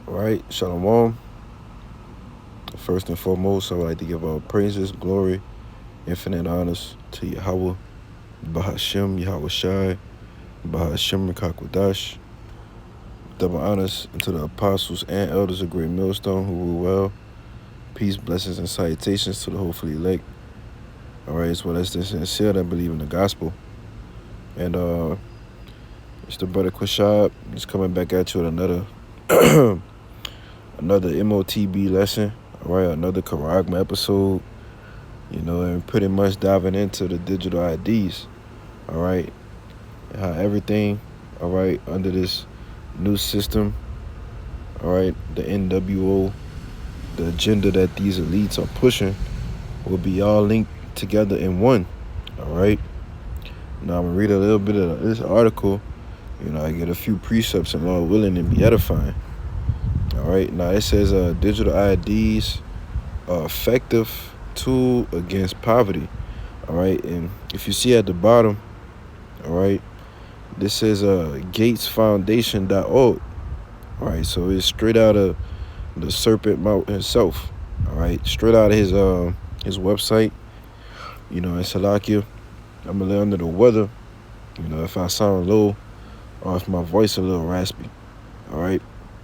All right, Shalom. First and foremost, I would like to give all praises, glory, infinite honors to Yahweh, Bahashem, Yahweh Shai, Bahashem Rakakwadash. Double honors to the apostles and elders of Great Millstone who rule well. Peace, blessings, and salutations to the hopefully elect. All right, as well as the sincere that believe in the gospel. And it's the brother Quashab. He's coming back at you with another another M.O.T.B lesson. All right, another Karagma episode. And pretty much diving into the digital IDs. All right, how everything, all right, under this new system, all right, the NWO, the agenda that these elites are pushing will be all linked together in one. All right. Now I'm gonna read a little bit of this article. I get a few precepts and Lord willing and be edifying. All right. Now it says digital IDs are effective tool against poverty. All right. And if you see at the bottom, all right, this says gatesfoundation.org. All right. So it's straight out of the serpent mouth himself. All right. Straight out of his website. And Salakia, I'm a little under the weather. If I sound low or if my voice a little raspy. All right.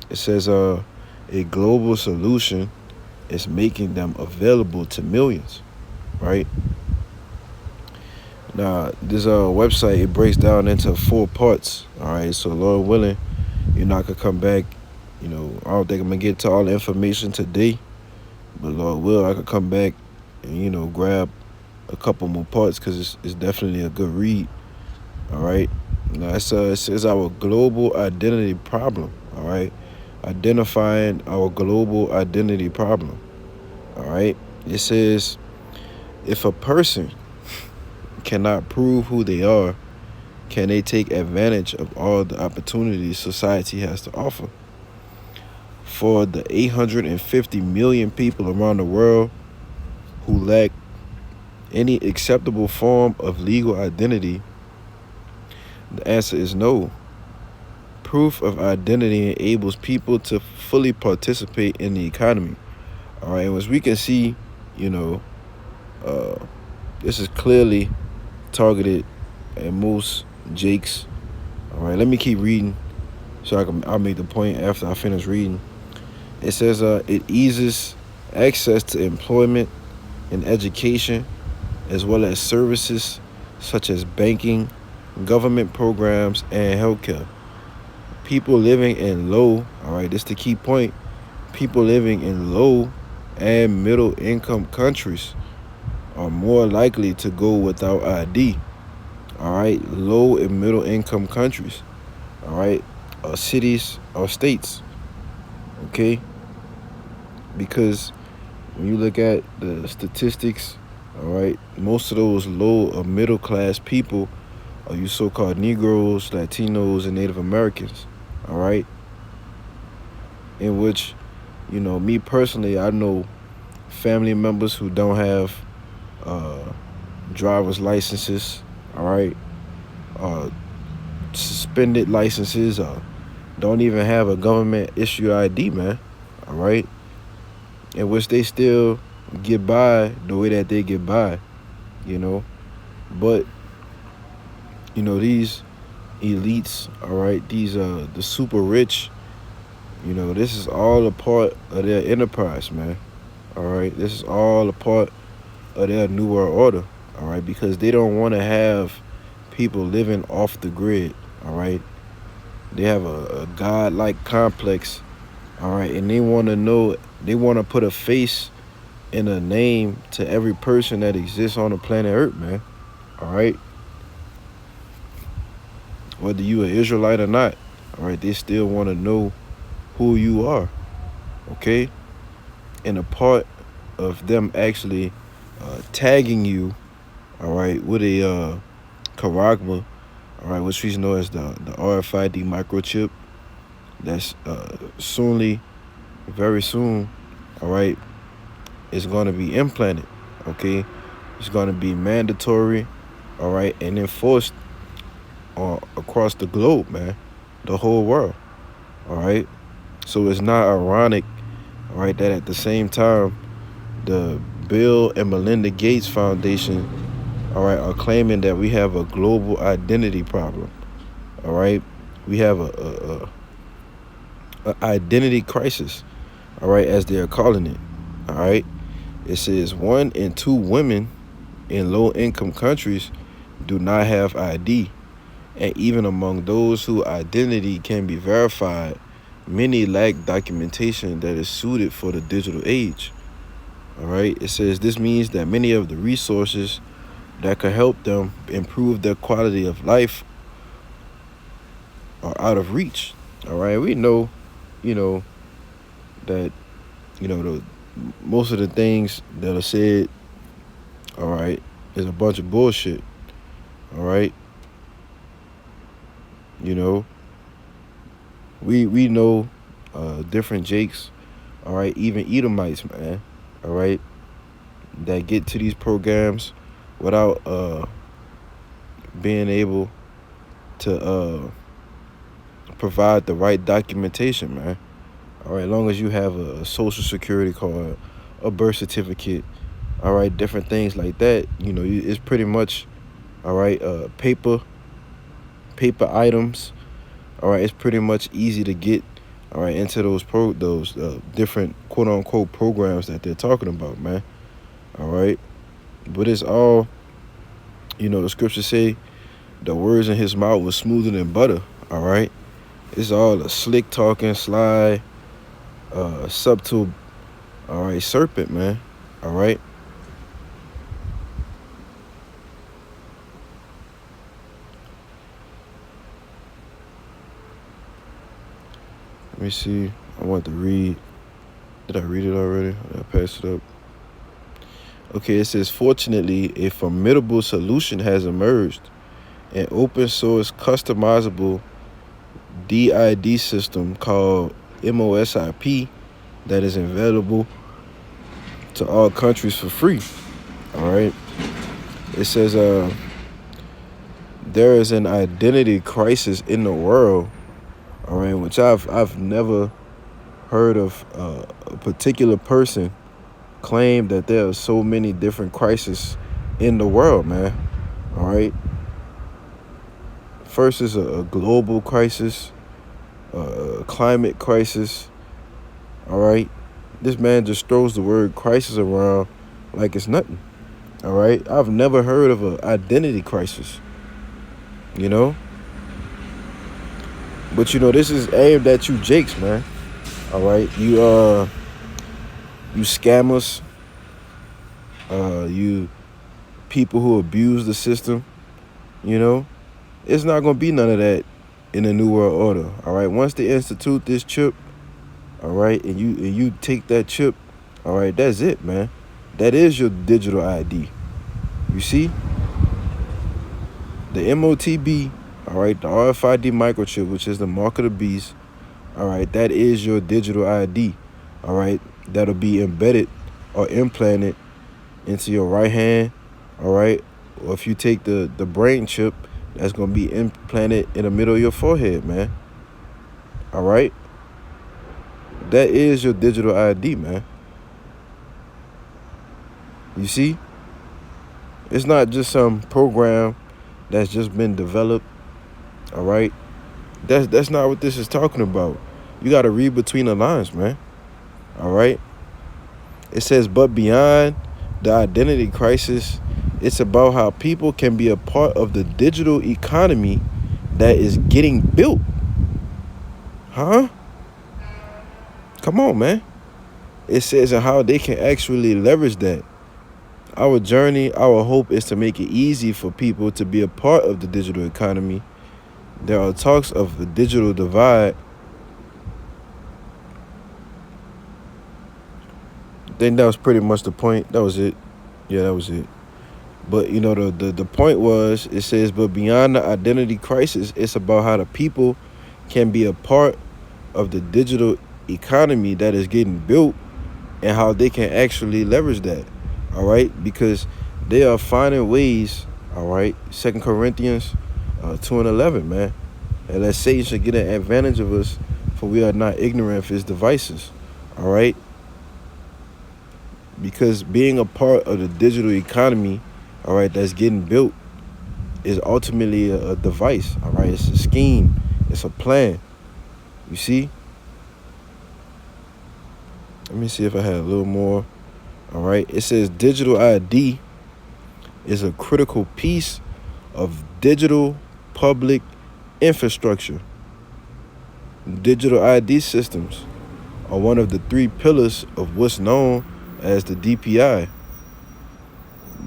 It says a global solution is making them available to millions. Right. Now, this website, it breaks down into 4 parts. All right. So Lord willing, I could come back. I don't think I'm gonna get to all the information today, but Lord will, I could come back and grab a couple more parts because it's definitely a good read. All right. Now it says our global identity problem. All right. Identifying our global identity problem. All right. It says if a person cannot prove who they are, can they take advantage of all the opportunities society has to offer? For the 850 million people around the world who lack any acceptable form of legal identity, the answer is no. Proof of identity enables people to fully participate in the economy. All right, and as we can see, this is clearly targeted at most Jakes. All right, let me keep reading so I'll make the point after I finish reading. It says it eases access to employment and education, as well as services such as banking, government programs, and healthcare. People living in low, all right, this is the key point, people living in low and middle income countries are more likely to go without ID. All right, low and middle income countries, all right, cities or states, okay? Because when you look at the statistics, all right, most of those low or middle class people are you so-called Negroes, Latinos, and Native Americans, all right? In which, me personally, I know family members who don't have driver's licenses, all right, suspended licenses, or don't even have a government issued ID, man, all right? In which they still get by the way that they get by, But, these elites, all right, these the super rich, this is all a part of their enterprise, man. All right, this is all a part of their new world order, all right, because they don't want to have people living off the grid, all right. They have a godlike complex, all right, and they want to put a face and a name to every person that exists on the planet Earth, man. All right. Whether you an Israelite or not, all right, they still want to know who you are, okay? And a part of them actually tagging you, all right, with a charagma, all right, which we know as the RFID microchip, that's very soon, all right, is going to be implanted, okay? It's going to be mandatory, all right, and enforced across the globe, man, the whole world, all right? So it's not ironic, all right, that at the same time the Bill and Melinda Gates Foundation, all right, are claiming that we have a global identity problem. All right, we have a identity crisis. All right, as they are calling it. All right, it says 1 in 2 women in low-income countries do not have ID, and even among those whose identity can be verified, many lack documentation that is suited for the digital age. All right, it says this means that many of the resources that could help them improve their quality of life are out of reach. All right, we know, you know, that, the most of the things that are said, all right, is a bunch of bullshit. All right, you know, we know different Jakes, all right, even Edomites, man, all right, that get to these programs without being able to provide the right documentation, man. All right, as long as you have a social security card, a birth certificate, all right, different things like that, it's pretty much, all right, paper items. All right, it's pretty much easy to get, all right, into those different quote unquote programs that they're talking about, man. All right, but it's all, the scriptures say the words in his mouth was smoother than butter. All right, it's all a slick talking, sly, subtle, all right, serpent, man. All right. Let me see. I want to read. Did I read it already? Did I pass it up? Okay, it says, fortunately, a formidable solution has emerged. An open source customizable DID system called M.O.T.B that is available to all countries for free. All right. It says there is an identity crisis in the world. All right, which I've never heard of a particular person claim that there are so many different crises in the world, man. All right. First is a global crisis, a climate crisis. All right. This man just throws the word crisis around like it's nothing. All right. I've never heard of an identity crisis, you know. But this is aimed at you Jakes, man. All right. You scammers, you people who abuse the system, it's not gonna be none of that in the new world order. All right. Once they institute this chip, all right, and you take that chip, all right, that's it, man. That is your digital ID. You see? The M.O.T.B, all right, the RFID microchip, which is the mark of the beast, all right, that is your digital ID, all right, that'll be embedded or implanted into your right hand, all right, or if you take the brain chip, that's going to be implanted in the middle of your forehead, man, all right? That is your digital ID, man. You see? It's not just some program that's just been developed, all right? That's not what this is talking about. You got to read between the lines, man, all right? It says, but beyond the identity crisis, it's about how people can be a part of the digital economy that is getting built. Huh? Come on, man. It says and how they can actually leverage that. Our journey, our hope is to make it easy for people to be a part of the digital economy. There are talks of the digital divide. I think that was pretty much the point. That was it. Yeah, that was it. But, the point was, it says, but beyond the identity crisis, it's about how the people can be a part of the digital economy that is getting built and how they can actually leverage that. All right, because they are finding ways. All right, 2 Corinthians 2:11, man, and that Satan should get an advantage of us for we are not ignorant of his devices. All right? Because being a part of the digital economy, all right, that's getting built is ultimately a device. All right? It's a scheme. It's a plan. You see? Let me see if I had a little more. All right? It says digital ID is a critical piece of digital public infrastructure. Digital ID systems are one of the three pillars of what's known as the DPI.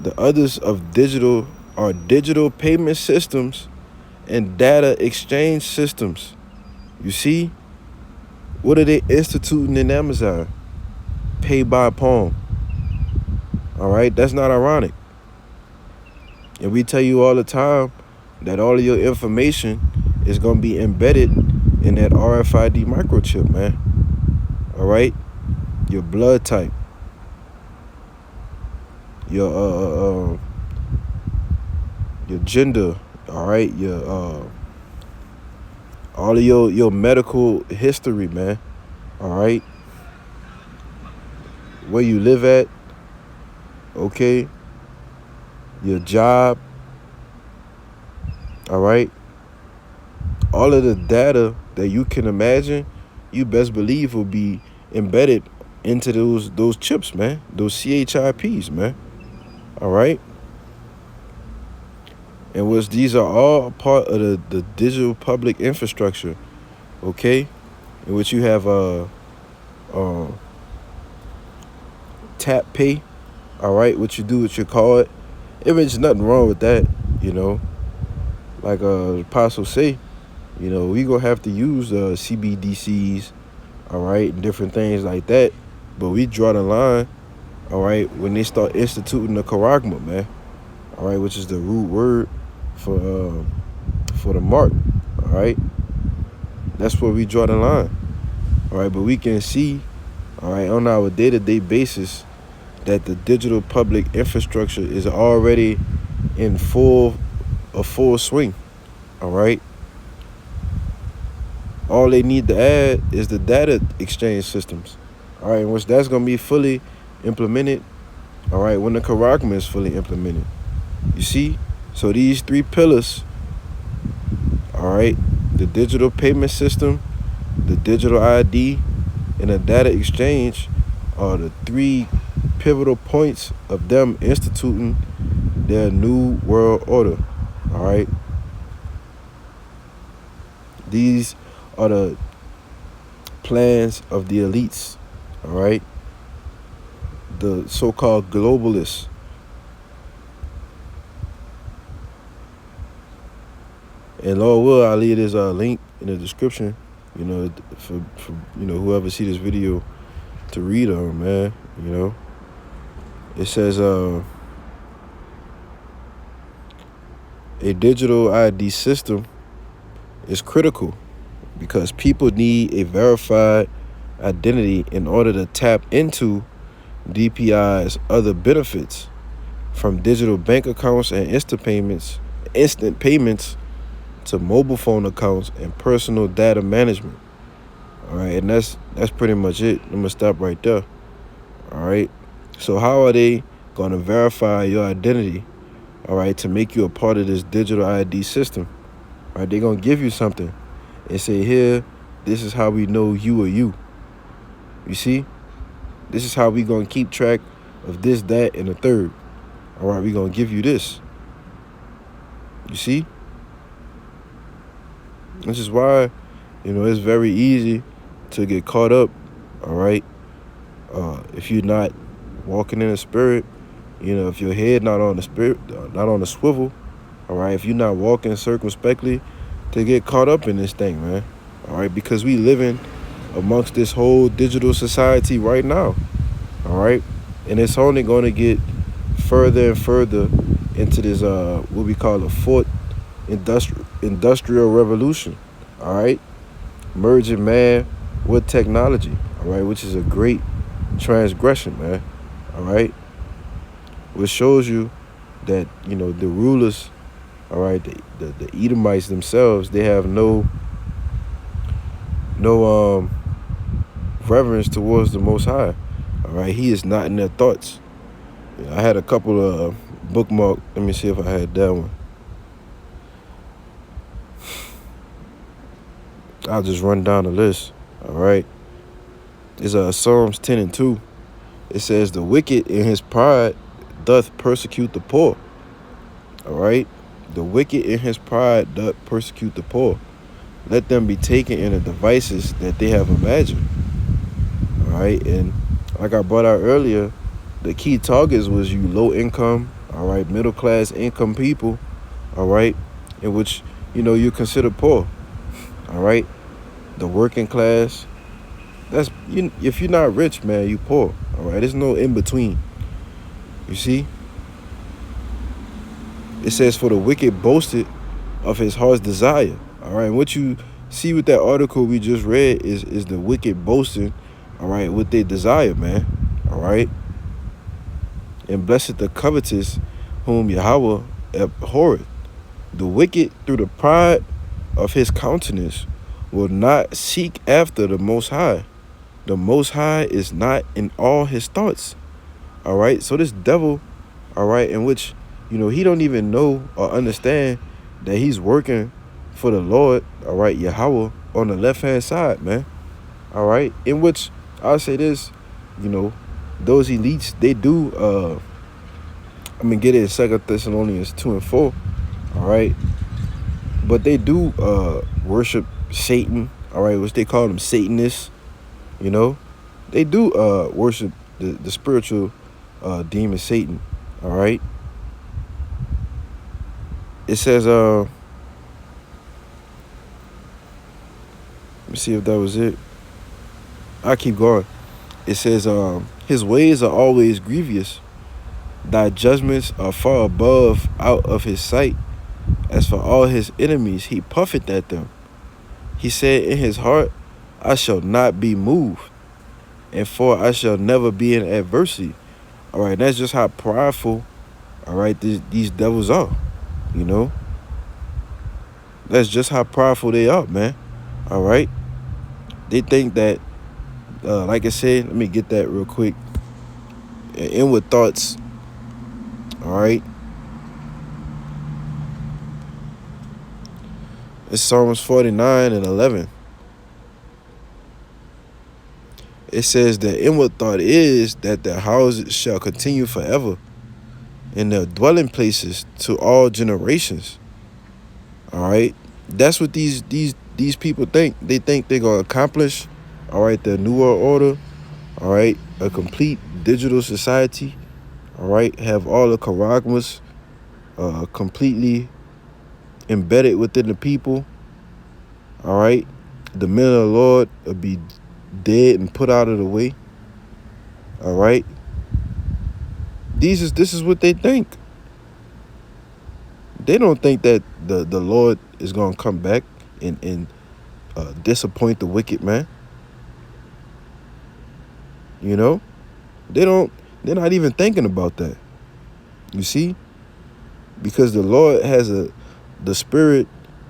The others of digital are digital payment systems and data exchange systems. You see, what are they instituting in Amazon? Pay by palm. All right, that's not ironic. And we tell you all the time that all of your information is going to be embedded in that RFID microchip, man. All right, your blood type, your gender, all right, your all of your medical history, man. All right, where you live at, okay, your job, all right, all of the data that you can imagine, you best believe will be embedded into those chips, man, those CHIPs, man. All right. And these are all part of the digital public infrastructure, okay? In which you have tap pay, all right, what you do with your card. There's nothing wrong with that, you know. Like Apostle say, you know, we gonna have to use CBDCs, all right, and different things like that. But we draw the line, all right, when they start instituting the charagma, man, all right, which is the root word for the mark, all right. That's where we draw the line, all right. But we can see, all right, on our day-to-day basis that the digital public infrastructure is already in full swing, all right. All they need to add is the data exchange systems, all right, in which that's going to be fully implemented, all right, when the charagma is fully implemented. You see? So these three pillars, all right, the digital payment system, the digital ID, and the data exchange are the three pivotal points of them instituting their new world order, all right? These are the plans of the elites, all right? The so-called globalists. And Lord will, I'll leave this link in the description, you know, for you know, whoever see this video to read on, man, you know. It says a digital ID system is critical because people need a verified identity in order to tap into DPI's other benefits, from digital bank accounts and instant payments to mobile phone accounts and personal data management. All right, and that's pretty much it. I'm gonna stop right there. All right. So how are they gonna verify your identity, all right, to make you a part of this digital ID system? All right, they're gonna give you something and say, here, this is how we know you are you. You see? This is how we gonna keep track of this, that, and the third. All right, we gonna give you this. You see? This is why, you know, it's very easy to get caught up, all right? If you're not walking in the spirit, you know, if your head not on the spirit, not on the swivel, all right? If you're not walking circumspectly, to get caught up in this thing, man, all right? Because we living amongst this whole digital society right now, all right? And it's only going to get further and further into this, what we call the fourth industrial revolution, all right? Merging man with technology, all right, which is a great transgression, man, all right? Which shows you that, you know, the rulers, all right, the Edomites themselves, they have no no reverence towards the Most High. All right, He is not in their thoughts. I had a couple of bookmark. Let me see if I had that one. I'll just run down the list. All right, it's Psalms 10:2. It says, "The wicked in his pride doth persecute the poor." All right, the wicked in his pride doth persecute the poor. Let them be taken in the devices that they have imagined. All right, and like I brought out earlier, the key targets was you low income, all right, middle class income people, all right, in which you consider poor, all right, the working class. That's if you're not rich, man, you poor, all right. There's no in between. You see, it says, "For the wicked boasted of his heart's desire." All right, and what you see with that article we just read is the wicked boasting, all right, what they desire, man, all right. And blessed the covetous, whom Yahweh abhorreth. The wicked, through the pride of his countenance, will not seek after the Most High. The Most High is not in all his thoughts. All right. So this devil, all right, in which he don't even know or understand that he's working for the Lord, all right, Yahweh, on the left hand side, man. All right. In which I'll say this, those elites, they do get it in 2 Thessalonians 2:4, all right? But they do worship Satan, all right, which they call them Satanists, They do worship the spiritual demon Satan, all right? It says, let me see if that was it. I keep going. It says, his ways are always grievous. Thy judgments are far above out of his sight. As for all his enemies, he puffeth at them. He said in his heart, I shall not be moved, and for I shall never be in adversity. All right, that's just how prideful, all right, these devils are, That's just how prideful they are, man. All right. They think that, like I said, let me get that real quick. Inward thoughts, all right. It's Psalms 49:11. It says the inward thought is that their houses shall continue forever, and their dwelling places to all generations. All right. That's what these people think. They think they're gonna accomplish, all right, the New World Order, all right, a complete digital society, all right, have all the charagmas completely embedded within the people, all right. The men of the Lord will be dead and put out of the way, all right. This is what they think. They don't think that the Lord is going to come back and disappoint the wicked, man. They're not even thinking about that. You see? Because the Lord has the spirit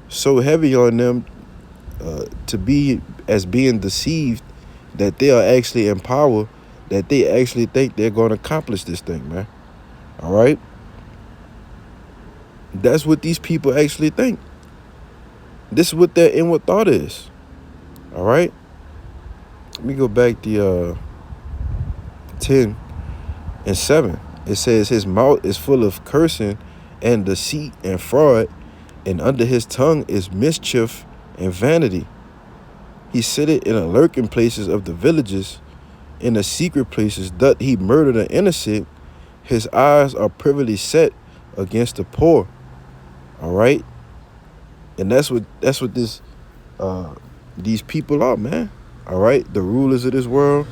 so heavy on them to be as being deceived that they are actually in power, that they actually think they're going to accomplish this thing, man. All right? That's what these people actually think. This is what their inward thought is. All right? Let me go back to 10:7. It says his mouth is full of cursing and deceit and fraud, and under his tongue is mischief and vanity. He sitteth in the lurking places of the villages, in the secret places doth he murder the innocent. His eyes are privily set against the poor. All right? And that's what these people are, man. All right? The rulers of this world,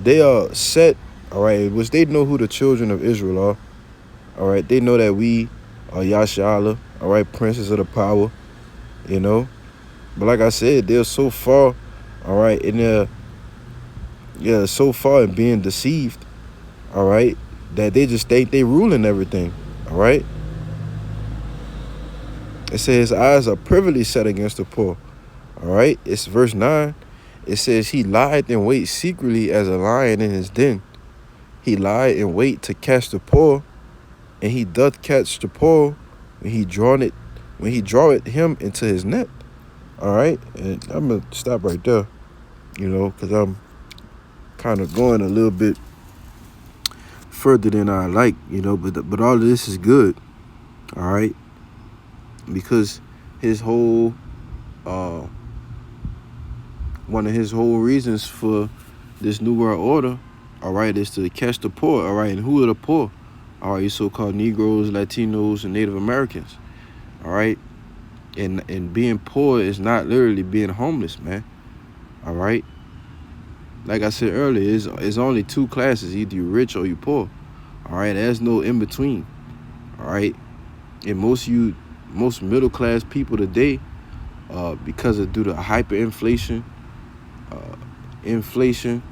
they are set, all right, which they know who the children of Israel are. All right? They know that we are Yashala, all right, princes of the power, But like I said, they're so far, all right, so far in being deceived, all right, that they just think they ruling everything, all right? It says his eyes are privily set against the poor, All right, it's verse 9. It says, he lieth in wait secretly as a lion in his den. He lieth in wait to catch the poor, and he doth catch the poor when he draweth him into his net. All right, and I'm gonna stop right there, because I'm kind of going a little bit further than I like, but all of this is good. All right, because his whole one of his whole reasons for this new world order, all right, is to catch the poor. All right, and who are the poor? All right, your so-called Negroes, Latinos, and Native Americans. All right, and being poor is not literally being homeless, man. All right, like I said earlier, it's only two classes: either you rich or you poor. All right, there's no in between. All right, and most middle class people today, because of due to hyperinflation, inflation,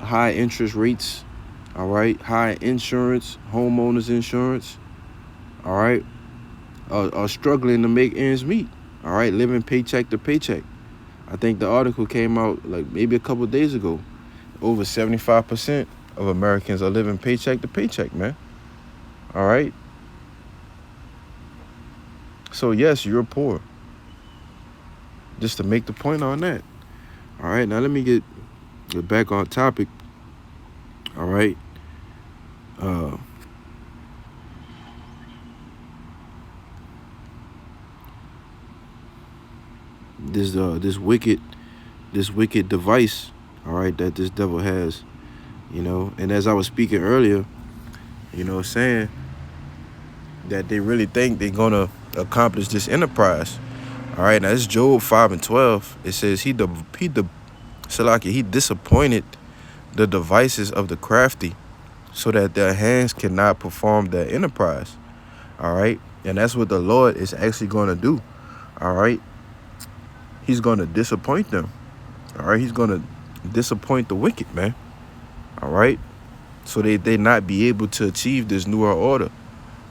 high interest rates, all right, high insurance, homeowners insurance, all right, are struggling to make ends meet, all right, living paycheck to paycheck. I think the article came out like maybe a couple of days ago. Over 75% of Americans are living paycheck to paycheck, man. All right. So yes, you're poor. Just to make the point on that. All right, now let me get back on topic. All right. This wicked device, all right, that this devil has, and as I was speaking earlier, saying that they really think they're gonna accomplish this enterprise. All right, now it's Job 5:12. It says he disappointed the devices of the crafty, so that their hands cannot perform their enterprise. All right, and that's what the Lord is actually gonna do. All right, he's gonna disappoint them. All right, he's gonna disappoint the wicked, man. All right, so they not be able to achieve this new world order.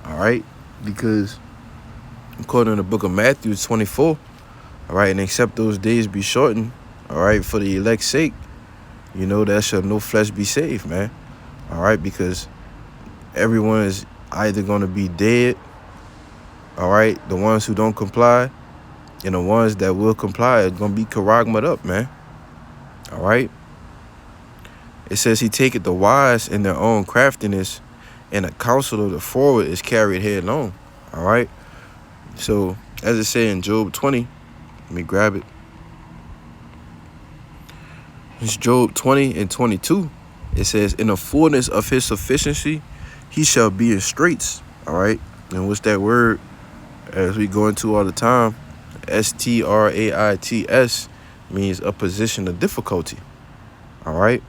All right, because according to the book of Matthew 24, all right, and except those days be shortened, all right, for the elect's sake, there shall no flesh be saved, man. All right, because everyone is either going to be dead, all right, the ones who don't comply, and the ones that will comply are going to be karagmat up, man. All right. It says he taketh the wise in their own craftiness, and the counsel of the forward is carried headlong. All right. So as it said in Job 20, let me grab it. It's Job 20:22. It says, in the fullness of his sufficiency, he shall be in straits. All right. And what's that word? As we go into all the time, straits means a position of difficulty. All right.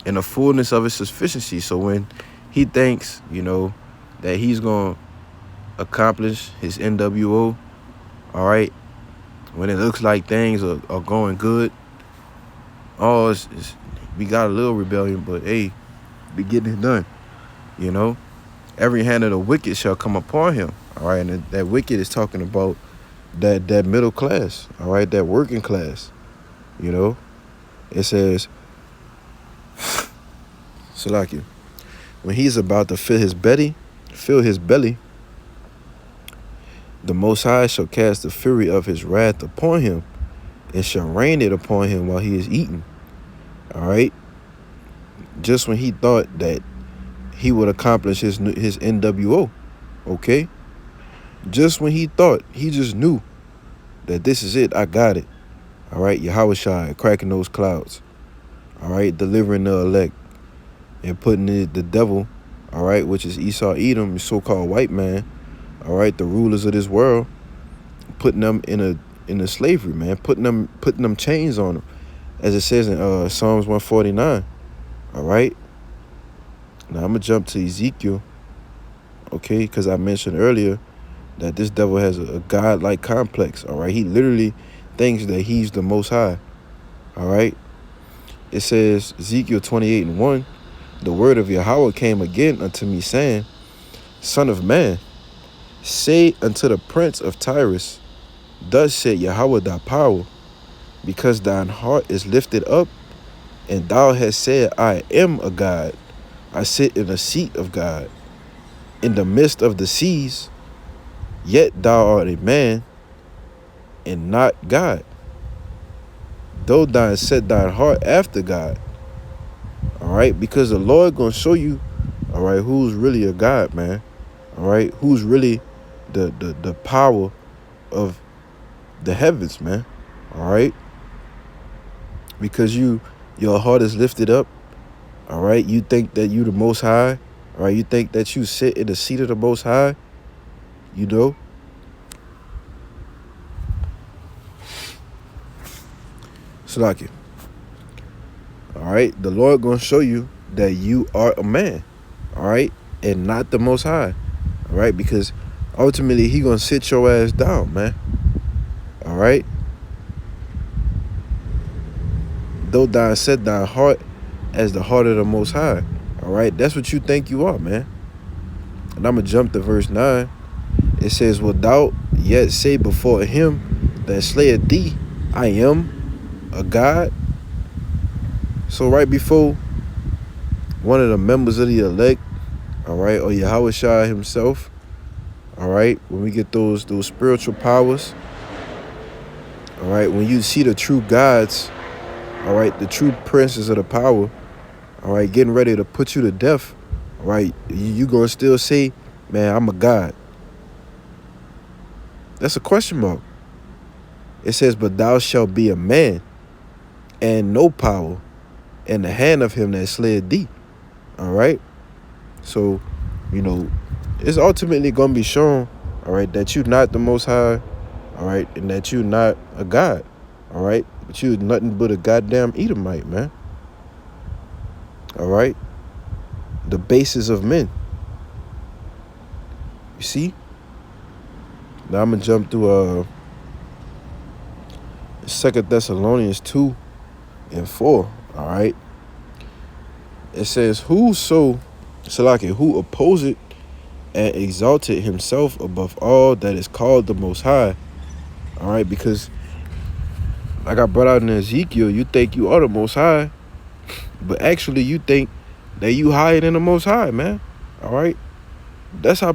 In the fullness of his sufficiency. So when he thinks, that he's going to accomplish his NWO, all right, when it looks like things are going good, we got a little rebellion, but hey, be getting it done, Every hand of the wicked shall come upon him, all right, and that wicked is talking about that middle class, all right, that working class, It says, Salakia, when he's about to fill his belly, the Most High shall cast the fury of his wrath upon him, and shall rain it upon him while he is eating. All right. Just when he thought that he would accomplish his NWO, okay. Just when he thought, he just knew that this is it. I got it. All right. Yahweh Shai cracking those clouds. All right. Delivering the elect and putting the devil, all right, which is Esau, Edom, so-called white man, all right, the rulers of this world, putting them in a slavery, man, putting them chains on them, as it says in Psalms 149. All right. Now I'm gonna jump to Ezekiel, okay, because I mentioned earlier that this devil has a godlike complex. All right, he literally thinks that he's the Most High. All right. It says Ezekiel 28:1. The word of Yahweh came again unto me, saying, Son of man, Say unto the prince of Tyrus, thus said Yahweh thy power, because thine heart is lifted up, and thou hast said, I am a God. I sit in a seat of God, in the midst of the seas, yet thou art a man, and not God. Though thou set thine heart after God. All right, because the Lord gonna show you, all right, who's really a God, man. All right, who's really the power of the heavens, man. All right, because your heart is lifted up. All right, you think that you the Most High. All right, you think that you sit in the seat of the Most High. You know, Salaki. All right, the Lord gonna show you that you are a man. All right, and not the Most High. All right, because ultimately he gonna sit your ass down, man. All right. Though thou set thy heart as the heart of the Most High. All right, that's what you think you are, man. And I'm gonna jump to verse 9. It says, "Wilt thou yet say before him that slayeth thee, I am a God?" So right before one of the members of the elect, all right, or Yahweh Shai himself, all right, when we get those spiritual powers, all right, when you see the true gods, all right, the true princes of the power, all right, getting ready to put you to death, all right, you gonna still say, man, I'm a God? That's a question mark. It says, but thou shalt be a man, and no power in the hand of him that slayed thee. All right. So, you know, it's ultimately gonna be shown, all right, that you're not the Most High, all right, and that you're not a God, all right, but you're nothing but a goddamn Edomite, man. All right, the basis of men. You see? Now I'm gonna jump to 2 Thessalonians 2:4. All right. It says, who opposeth and exalted himself above all that is called the Most High. All right, because like I brought out in Ezekiel, you think you are the Most High, but actually you think that you higher than the Most High, man. All right, that's how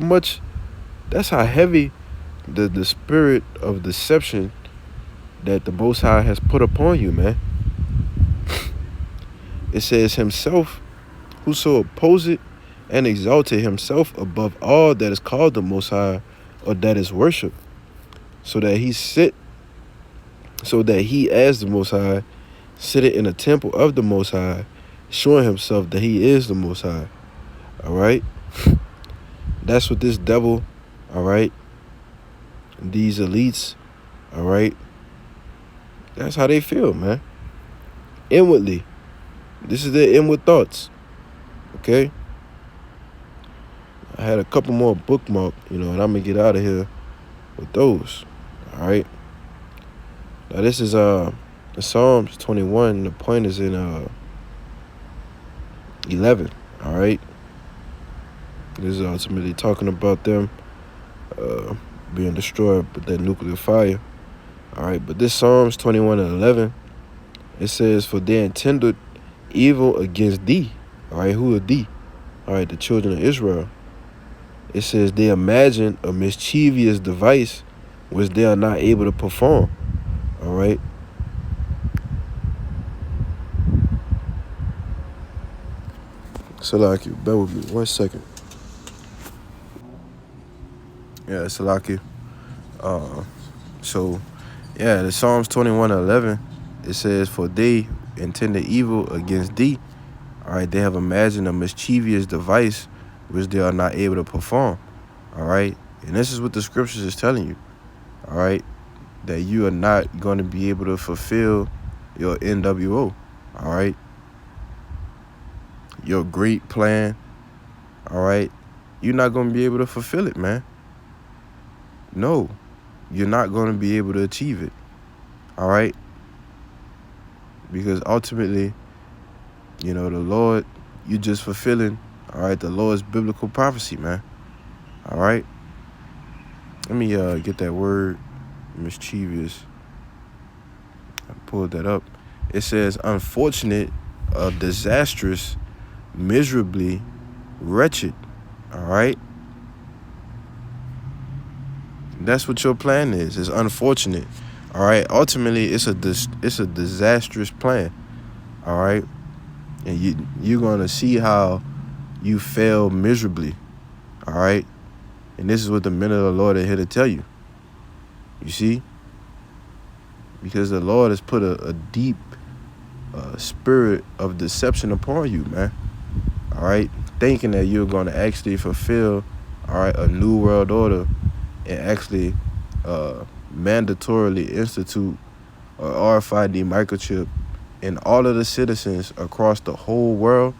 heavy the spirit of deception that the Most High has put upon you, man. It says, himself, whoso opposeth and exalted himself above all that is called the Most High, or that is worship, so that he as the Most High sitteth in the temple of the Most High, showing himself that he is the Most High. All right, that's what this devil, all right, these elites, all right, that's how they feel, man. Inwardly, this is their inward thoughts. Okay, I had a couple more bookmark, and I'm gonna get out of here with those. All right, now this is Psalms 21. The point is in 11. All right, this is ultimately talking about them being destroyed with that nuclear fire. All right, but this Psalms 21:11, it says, for they intended evil against thee. All right, who are thee? All right, the children of Israel. It says they imagine a mischievous device which they are not able to perform. All right. Salaki, bear with me 1 second. Yeah, Salaki. So, yeah, the Psalms 21:11, it says, for they intended evil against thee. All right, they have imagined a mischievous device which they are not able to perform. All right, and this is what the scriptures is telling you. All right, that you are not going to be able to fulfill your NWO. All right, your great plan. All right, you're not going to be able to fulfill it, man. No, you're not going to be able to achieve it. All right, because ultimately, the Lord, you just fulfilling, all right, the Lord's biblical prophecy, man. All right. Let me get that word. Mischievous. I pulled that up. It says unfortunate, disastrous, miserably, wretched. All right. That's what your plan is. It's unfortunate. All right. Ultimately, it's a disastrous plan. All right. And you're gonna see how you fail miserably. All right. And this is what the men of the Lord are here to tell you. You see? Because the Lord has put a deep spirit of deception upon you, man. All right? Thinking that you're going to actually fulfill, all right, a new world order and actually mandatorily institute a RFID microchip in all of the citizens across the whole world.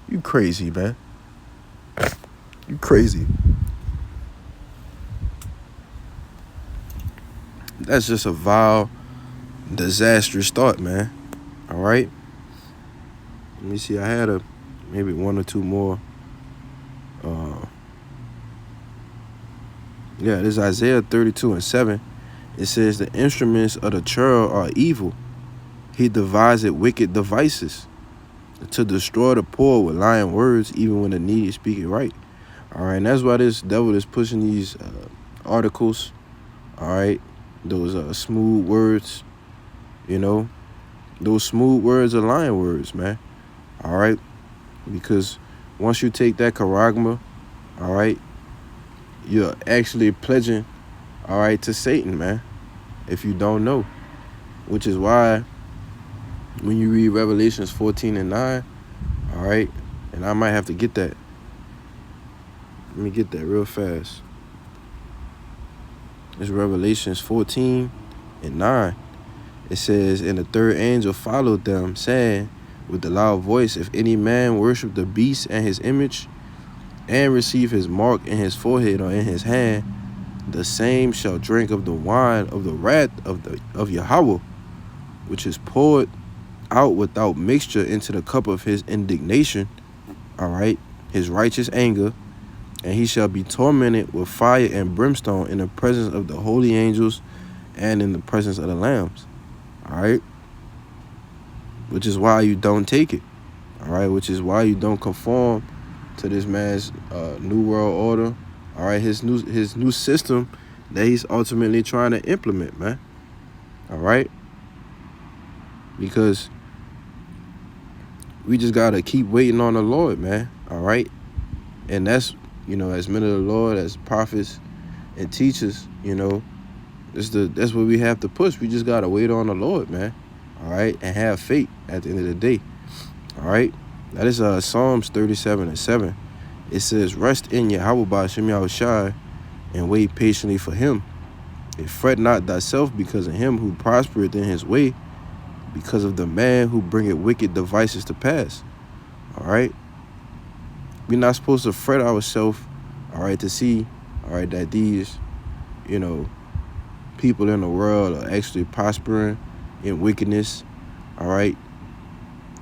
You crazy, man. You crazy. That's just a vile, disastrous thought, man. All right? Let me see. I had maybe one or two more. Yeah, this is Isaiah 32:7. It says, the instruments of the churl are evil. He devised wicked devices to destroy the poor with lying words, even when the needy speak it right. All right, and that's why this devil is pushing these articles. All right, those smooth words, you know, those smooth words are lying words, man. All right, because once you take that charagma, all right, you're actually pledging, all right, to Satan, man, if you don't know. Which is why when you read Revelations 14:9, all right, and I might have to get that. Let me get that real fast. It's Revelations 14:9. It says, and the third angel followed them, saying with a loud voice, if any man worship the beast and his image, and receive his mark in his forehead or in his hand, the same shall drink of the wine of the wrath of Yahweh, which is poured out without mixture into the cup of his indignation, all right, his righteous anger, and he shall be tormented with fire and brimstone in the presence of the holy angels and in the presence of the lambs, all right, which is why you don't take it, all right, which is why you don't conform to this man's new world order, all right, his new system that he's ultimately trying to implement, man, all right, because we just gotta keep waiting on the Lord, man, all right, and that's, you know, as men of the Lord, as prophets and teachers, you know, that's what we have to push. We just gotta wait on the Lord, man, all right, and have faith at the end of the day, all right. That is Psalms 37:7. It says, rest in Yahweh B'Shem Yahushai and wait patiently for him. And fret not thyself because of him who prospereth in his way, because of the man who bringeth wicked devices to pass. All right. We're not supposed to fret ourselves, all right, to see, all right, that these, you know, people in the world are actually prospering in wickedness. All right.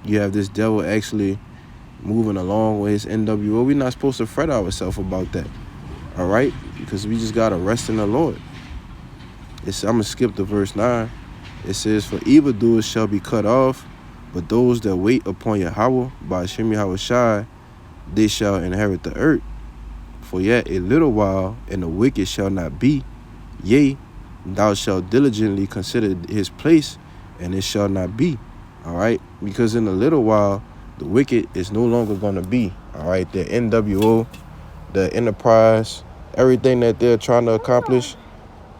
You have this devil actually moving along with his NWO. We're not supposed to fret ourselves about that. All right? Because we just got to rest in the Lord. I'm going to skip to verse 9. It says, for evildoers shall be cut off, but those that wait upon Yahweh, B'Shem Yahushai, they shall inherit the earth. For yet a little while, and the wicked shall not be. Yea, thou shalt diligently consider his place, and it shall not be. All right? Because in a little while, the wicked is no longer going to be. All right? The NWO, the enterprise, everything that they're trying to accomplish,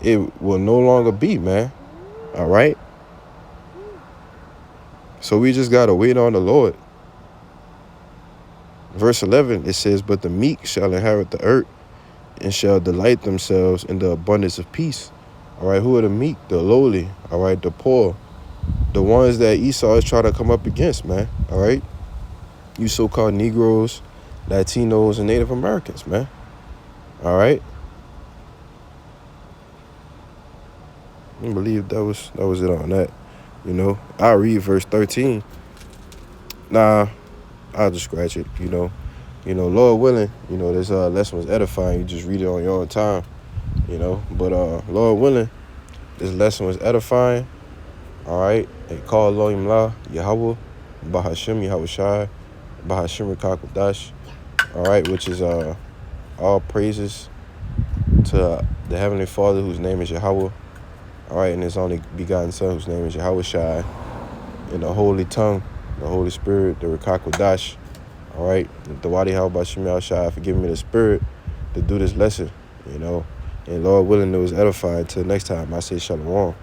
it will no longer be, man. All right? So we just got to wait on the Lord. Verse 11, it says, but the meek shall inherit the earth and shall delight themselves in the abundance of peace. All right? Who are the meek? The lowly. All right? The poor. The ones that Esau is trying to come up against, man. All right? You so-called Negroes, Latinos, and Native Americans, man. All right? I believe that was it on that. You know, I'll read verse 13. Nah, I'll just scratch it, you know. Lord willing, you know, this lesson was edifying. You just read it on your own time. But Lord willing, this lesson was edifying. All right. And call Elohim La, Yahweh, Bahashim, Yahweh Shai, Bahashim Rakakwadash. All right, which is all praises to the Heavenly Father, whose name is Yahweh. All right, and his only begotten Son, whose name is Yahweh Shai, and the Holy Tongue, the Holy Spirit, the Rakakwadash. All right, the Wadi Bashim Yahweh Shai for giving me the spirit to do this lesson. And Lord willing, it was edifying. Until next time, I say Shalom.